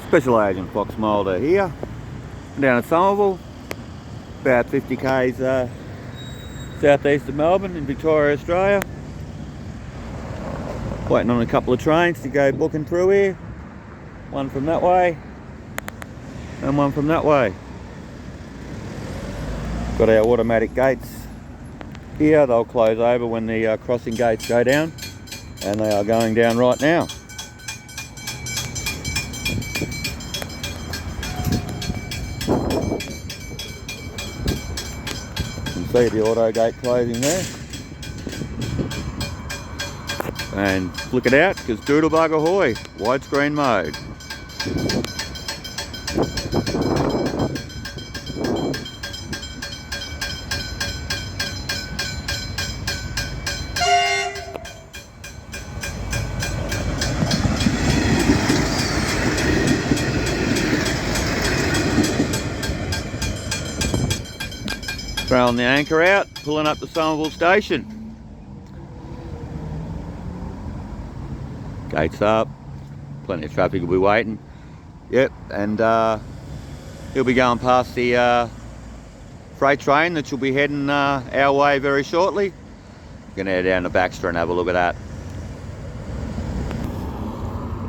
Special Agent Mulder here, down at Somerville, about 50 k's southeast of Melbourne in Victoria, Australia. Waiting on a couple of trains to go booking through here. One from that way and one from that way. Got our automatic gates here. They'll close over when the crossing gates go down, and they are going down right now. See the auto gate closing there, and flick it out because Doodlebug ahoy, widescreen mode. Throwing the anchor out, pulling up to Somerville station. Gates up, plenty of traffic will be waiting. Yep, and he'll be going past the freight train that will be heading our way very shortly. Gonna head down to Baxter and have a look at that.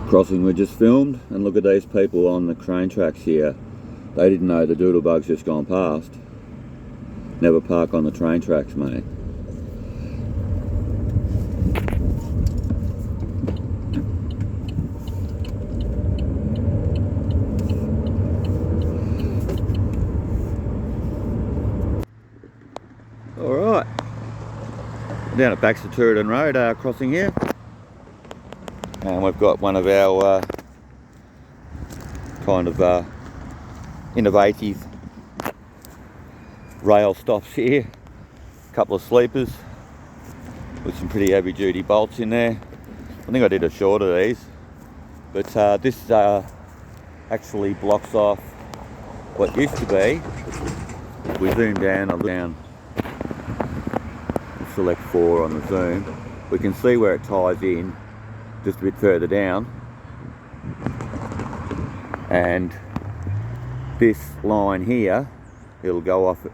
Crossing we just filmed, and look at these people on the train tracks here. They didn't know the Doodlebug's just gone past. Never park on the train tracks, mate. Alright. Down at Baxter Turreton Road, crossing here. And we've got one of our kind of innovative rail stops here. A couple of sleepers with some pretty heavy duty bolts in there. I think I did a short of these, but this actually blocks off what used to be. If we zoom down, I'll down, select 4 on the zoom, we can see where it ties in just a bit further down, and this line here, it'll go off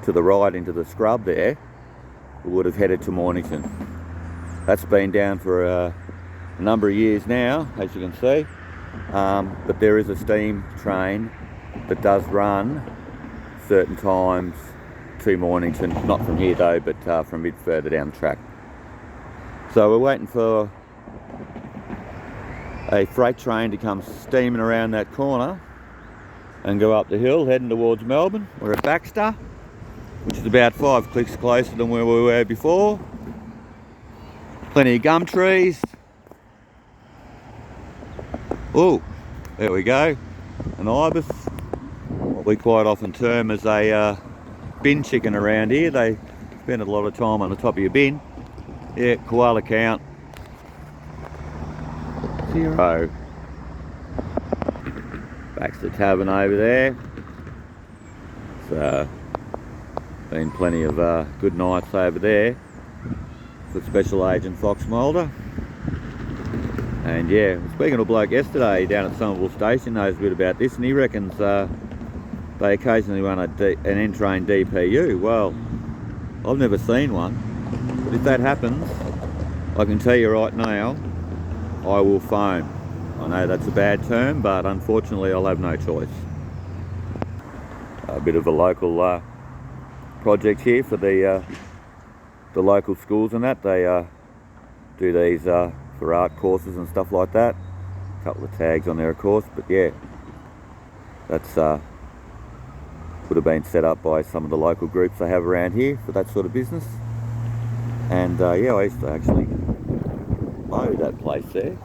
to the right into the scrub there. We would have headed to Mornington. That's been down for a number of years now, as you can see, but there is a steam train that does run certain times to Mornington, not from here though, but from a bit further down the track. So we're waiting for a freight train to come steaming around that corner and go up the hill heading towards Melbourne. We're at Baxter, which is about 5 clicks closer than where we were before. Plenty of gum trees. Oh, there we go. An ibis, what we quite often term as a bin chicken around here. They spend a lot of time on the top of your bin. Yeah, koala count 0. Baxter Tavern over there. So, been plenty of good nights over there for Special Agent Mulder. And yeah, I was speaking to a bloke yesterday down at Somerville Station, knows a bit about this, and he reckons they occasionally run an end-train DPU. Well, I've never seen one, but if that happens, I can tell you right now, I will phone. I know that's a bad term, but unfortunately I'll have no choice. A bit of a local project here for the local schools and that. They do these for art courses and stuff like that. A couple of tags on there of course, but yeah, that's would have been set up by some of the local groups they have around here for that sort of business. And yeah, I used to actually mow that place there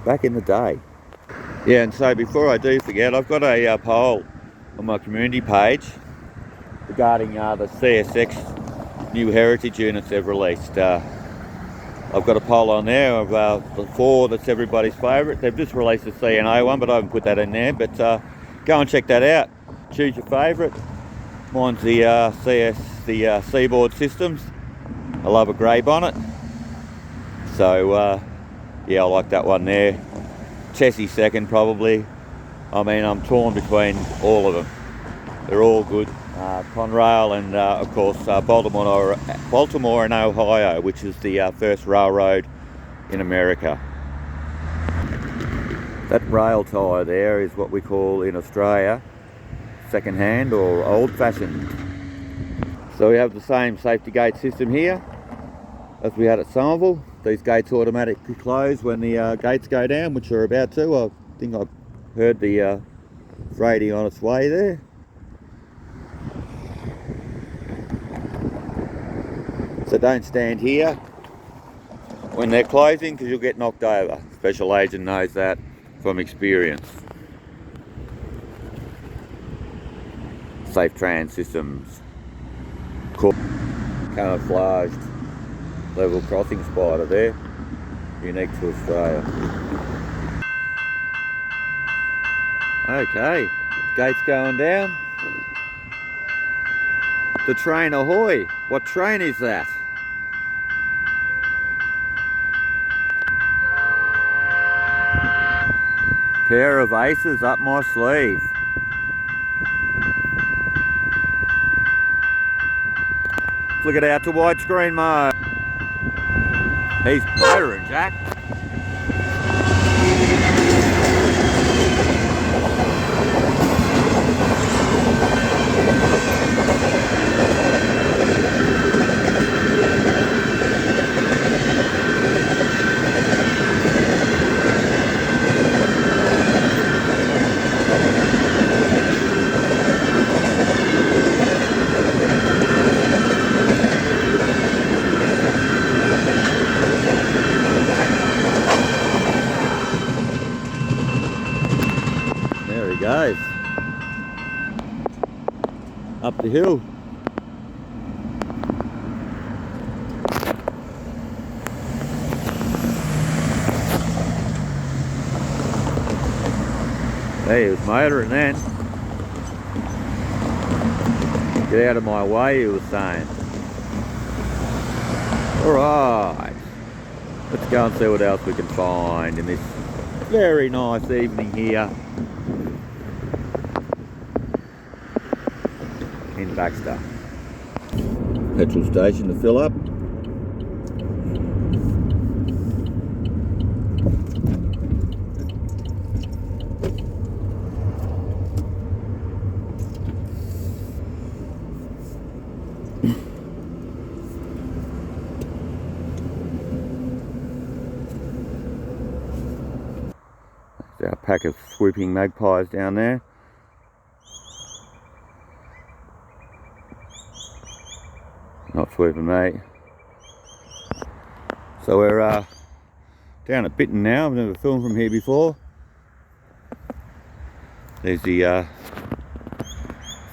back in the day. Yeah, and so before I do forget, I've got a poll on my community page regarding the CSX new heritage units they've released. I've got a poll on there of the 4 that's everybody's favourite. They've just released the CNO one, but I haven't put that in there. But go and check that out. Choose your favourite. Mine's the Seaboard Systems. I love a grey bonnet. So yeah, I like that one there. Chessie second probably. I mean, I'm torn between all of them. They're all good. Conrail and of course Baltimore and Ohio, which is the first railroad in America. That rail tyre there is what we call in Australia second-hand or old-fashioned. So we have the same safety gate system here as we had at Somerville. These gates automatically close when the gates go down, which are about to. I think I heard the freighty on its way there. So don't stand here when they're closing because you'll get knocked over. Special agent knows that from experience. Safe trans systems. Camouflaged level crossing spider there. Unique to Australia. Okay, gates going down. The train ahoy! What train is that? Pair of aces up my sleeve. Flick it out to widescreen mode. He's motoring, Jack. Goes up the hill. Hey, he was motoring then. Get out of my way, he was saying. Alright, let's go and see what else we can find in this very nice evening here in Baxter. Petrol station to fill up. There's our pack of swooping magpies down there. Not swooping, mate. So we're down at Bitten now. I've never filmed from here before. There's the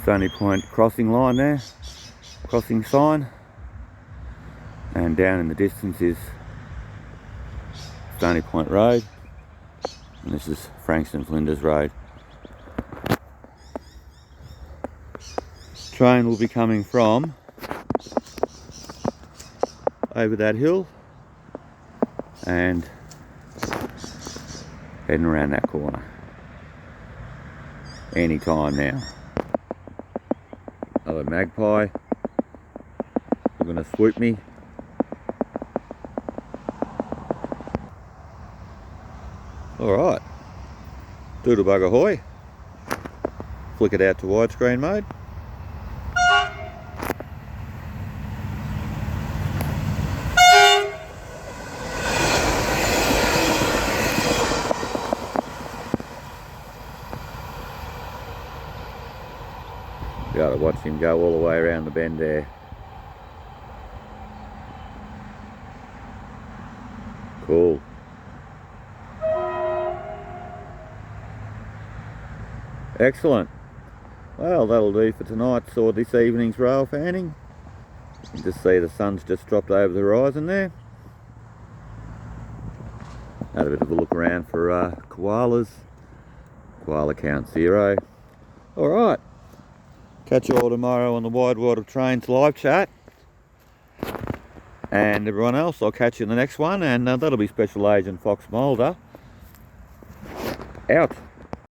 Stony Point crossing line there, crossing sign, and down in the distance is Stony Point Road, and this is Frankston Flinders Road. Train will be coming from over that hill and heading around that corner any time now. Another magpie. They're gonna swoop me. Alright. Doodlebug ahoy. Flick it out to widescreen mode. Be able to watch him go all the way around the bend there. Cool. Excellent. Well, that'll do for tonight's or this evening's rail fanning. You can just see the sun's just dropped over the horizon there. Had a bit of a look around for koalas. Koala count 0. Alright. Catch you all tomorrow on the Wide World of Trains live chat. And everyone else, I'll catch you in the next one, and that'll be Special Agent Fox Mulder out.